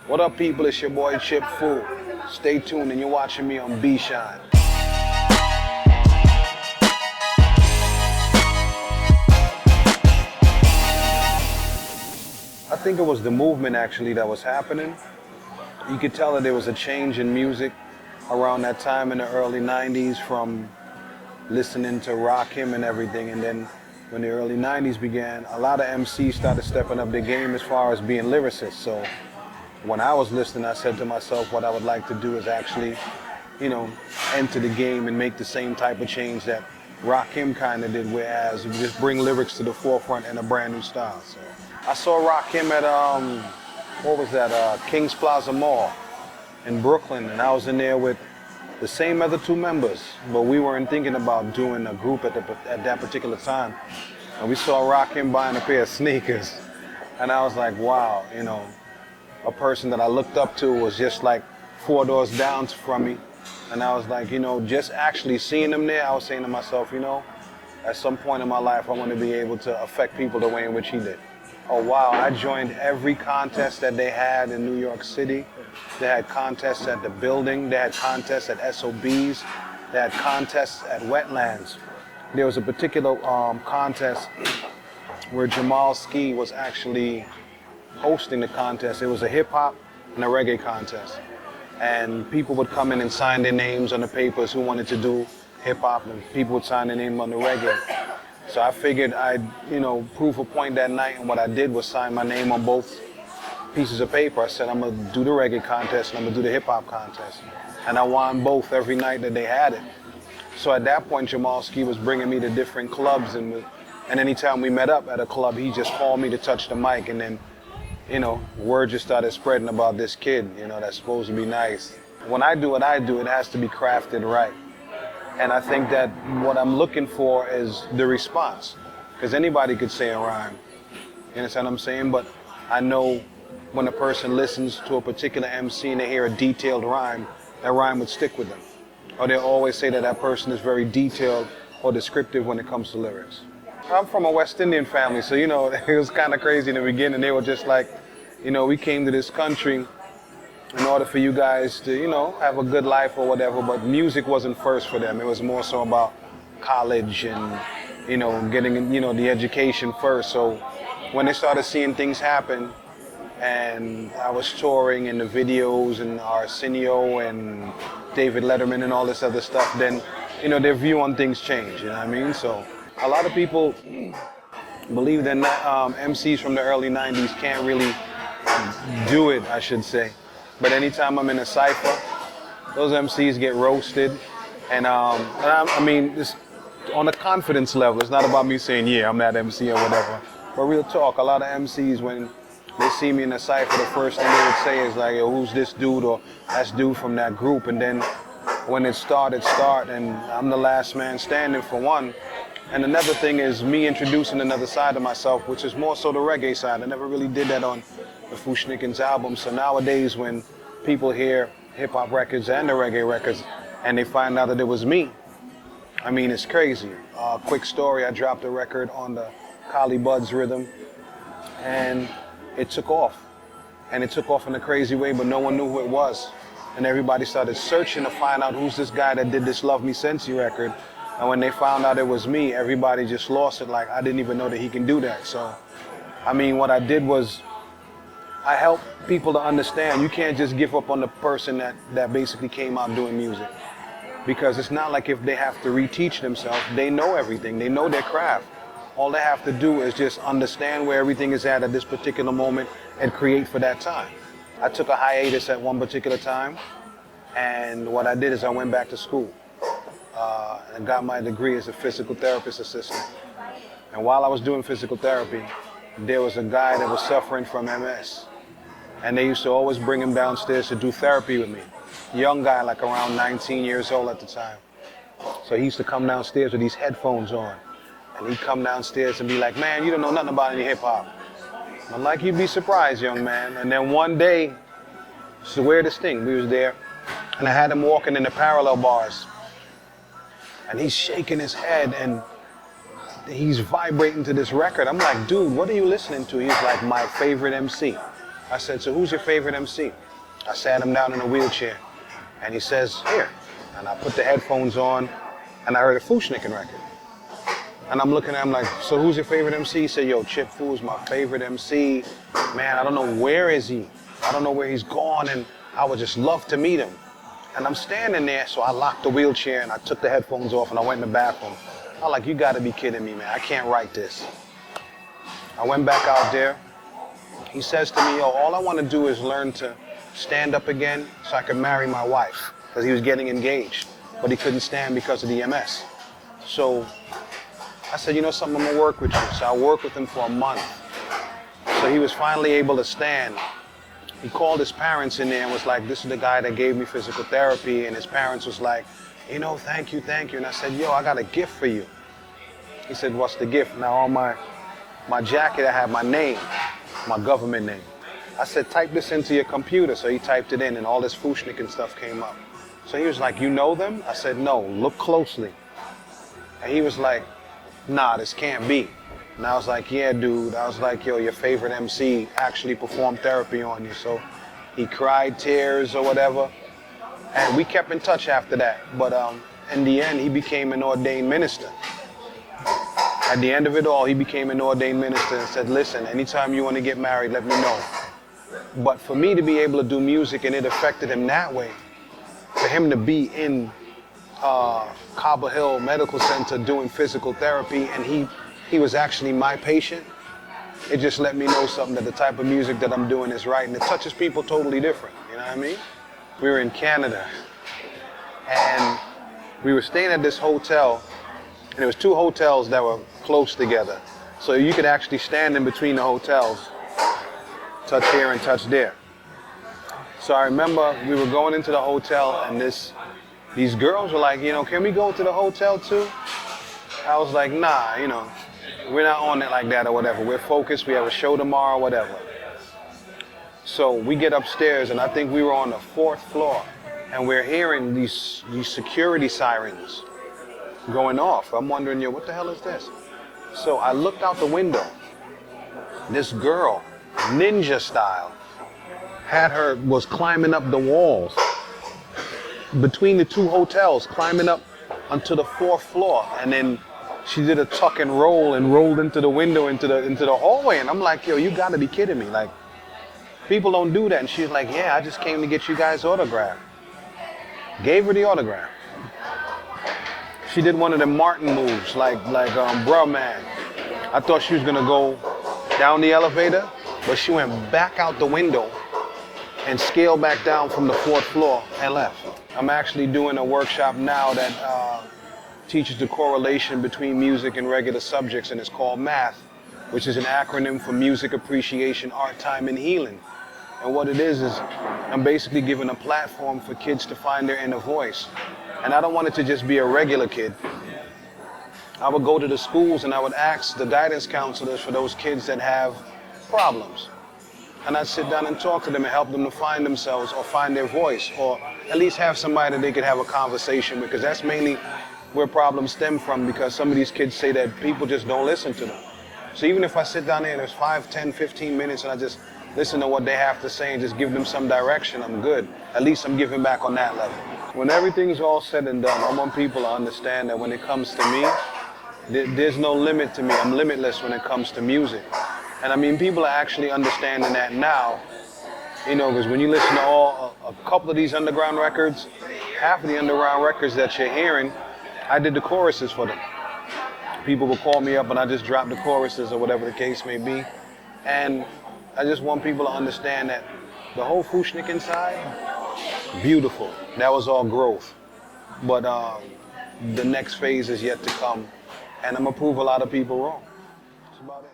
What up, people? It's your boy Chip Fu. Stay tuned and you're watching me on BeeShine. I think it was the movement actually that was happening. You could tell that there was a change in music around that time in the early 90s from listening to Rakim and everything. And then when the early 90s began, a lot of MCs started stepping up their game as far as being lyricists. So when I was listening, I said to myself, what I would like to do is actually, enter the game and make the same type of change that Rakim kind of did, whereas just bring lyrics to the forefront in a brand new style. So I saw Rakim at, Kings Plaza Mall in Brooklyn, and I was in there with the same other two members, but we weren't thinking about doing a group at that particular time. And we saw Rakim buying a pair of sneakers, and I was like, wow, a person that I looked up to was just like 4 doors down from me. And I was like, just actually seeing him there, I was saying to myself, at some point in my life, I want to be able to affect people the way in which he did. Oh wow, I joined every contest that they had in New York City. They had contests at the building, they had contests at SOBs, they had contests at wetlands. There was a particular contest where Jamal Ski was actually hosting the contest. It was a hip hop and a reggae contest. And people would come in and sign their names on the papers who wanted to do hip hop, and people would sign their name on the reggae. So I figured I'd, prove a point that night, and what I did was sign my name on both pieces of paper. I said, I'm gonna do the reggae contest and I'm gonna do the hip hop contest. And I won both every night that they had it. So at that point, Jamal Ski was bringing me to different clubs, and anytime we met up at a club, he just called me to touch the mic, and then, word just started spreading about this kid, that's supposed to be nice. When I do what I do, it has to be crafted right. And I think that what I'm looking for is the response. Because anybody could say a rhyme. You understand what I'm saying? But I know when a person listens to a particular MC and they hear a detailed rhyme, that rhyme would stick with them. Or they'll always say that that person is very detailed or descriptive when it comes to lyrics. I'm from a West Indian family, so it was kind of crazy in the beginning. They were just like, we came to this country in order for you guys to, have a good life or whatever, but music wasn't first for them. It was more so about college and, getting, the education first. So when they started seeing things happen, and I was touring in the videos and Arsenio and David Letterman and all this other stuff, then, their view on things changed, you know what I mean? So a lot of people believe that MCs from the early 90s can't really do it, I should say. But anytime I'm in a cypher, those MCs get roasted. And just on a confidence level, it's not about me saying, yeah, I'm that MC or whatever. But real talk, a lot of MCs, when they see me in a cypher, the first thing they would say is like, yo, who's this dude, or that's dude from that group. And then when it start, and I'm the last man standing for one. And another thing is me introducing another side of myself, which is more so the reggae side. I never really did that on the Fu-Schnickens album. So nowadays when people hear hip hop records and the reggae records and they find out that it was me, it's crazy. Quick story, I dropped a record on the Collie Buddz rhythm and it took off. And it took off in a crazy way, but no one knew who it was. And everybody started searching to find out who's this guy that did this Love Me Sensi record. And when they found out it was me, everybody just lost it. Like, I didn't even know that he can do that. So, what I did was I helped people to understand you can't just give up on the person that basically came out doing music. Because it's not like if they have to reteach themselves, they know everything, they know their craft. All they have to do is just understand where everything is at this particular moment and create for that time. I took a hiatus at one particular time, and what I did is I went back to school. And got my degree as a physical therapist assistant. And while I was doing physical therapy, there was a guy that was suffering from MS. And they used to always bring him downstairs to do therapy with me. Young guy, like around 19 years old at the time. So he used to come downstairs with these headphones on. And he'd come downstairs and be like, man, you don't know nothing about any hip hop. I'm like, you'd be surprised, young man. And then one day, it's the weirdest thing, we was there, and I had him walking in the parallel bars. And he's shaking his head and he's vibrating to this record. I'm like, dude, what are you listening to? He's like, my favorite MC. I said, so who's your favorite MC? I sat him down in a wheelchair, and he says, here. And I put the headphones on, and I heard a Fu-Schnickens record. And I'm looking at him like, so who's your favorite MC? He said, yo, Chip Fu is my favorite MC. Man, I don't know where is he. I don't know where he's gone, and I would just love to meet him. And I'm standing there, so I locked the wheelchair, and I took the headphones off, and I went in the bathroom. I'm like, you gotta be kidding me, man. I can't write this. I went back out there. He says to me, yo, all I want to do is learn to stand up again so I can marry my wife, because he was getting engaged, but he couldn't stand because of the MS. So I said, you know something, I'm gonna work with you. So I worked with him for a month. So he was finally able to stand. He called his parents in there and was like, this is the guy that gave me physical therapy. And his parents was like, you know, thank you, thank you. And I said, yo, I got a gift for you. He said, what's the gift? Now on my jacket, I had my name, my government name. I said, type this into your computer. So he typed it in, and all this Fu-Schnickens stuff came up. So he was like, you know them? I said, no, look closely. And he was like, nah, this can't be. And I was like, yeah, dude. I was like, yo, your favorite MC actually performed therapy on you. So he cried tears or whatever. And we kept in touch after that. But in the end, he became an ordained minister. At the end of it all, he became an ordained minister and said, listen, anytime you want to get married, let me know. But for me to be able to do music and it affected him that way, for him to be in Cobble Hill Medical Center doing physical therapy, and he was actually my patient, it just let me know something, that the type of music that I'm doing is right, and it touches people totally different, you know what I mean? We were in Canada, and we were staying at this hotel, and there was 2 hotels that were close together, so you could actually stand in between the hotels, touch here and touch there. So I remember we were going into the hotel, and these girls were like, you know, can we go to the hotel too? I was like, nah, you know, we're not on it like that or whatever. We're focused, we have a show tomorrow, whatever. So we get upstairs, and I think we were on the 4th floor, and we're hearing these security sirens going off. I'm wondering, yo, what the hell is this? So I looked out the window. This girl, ninja style, was climbing up the walls between the 2 hotels, climbing up onto the 4th floor, and then she did a tuck and roll and rolled into the window into the hallway. And I'm like, yo, you gotta be kidding me. Like, people don't do that. And she's like, yeah, I just came to get you guys' autograph. Gave her the autograph. She did one of the Martin moves, like bruh man. I thought she was gonna go down the elevator, but she went back out the window and scaled back down from the 4th floor and left. I'm actually doing a workshop now that teaches the correlation between music and regular subjects, and it's called MATH, which is an acronym for Music Appreciation, Art, Time, and Healing. And what it is I'm basically giving a platform for kids to find their inner voice. And I don't want it to just be a regular kid. I would go to the schools and I would ask the guidance counselors for those kids that have problems. And I'd sit down and talk to them and help them to find themselves or find their voice, or at least have somebody that they could have a conversation with, because that's mainly where problems stem from, because some of these kids say that people just don't listen to them. So even if I sit down there and there's 5, 10, 15 minutes and I just listen to what they have to say and just give them some direction, I'm good. At least I'm giving back on that level. When everything's all said and done, I want people to understand that when it comes to me, there's no limit to me. I'm limitless when it comes to music. And I mean, people are actually understanding that now, you know, because when you listen to a couple of these underground records, half of the underground records that you're hearing, I did the choruses for them. People will call me up and I just drop the choruses or whatever the case may be. And I just want people to understand that the whole Fu-Schnickens side, beautiful. That was all growth. But the next phase is yet to come. And I'm gonna prove a lot of people wrong. That's about it.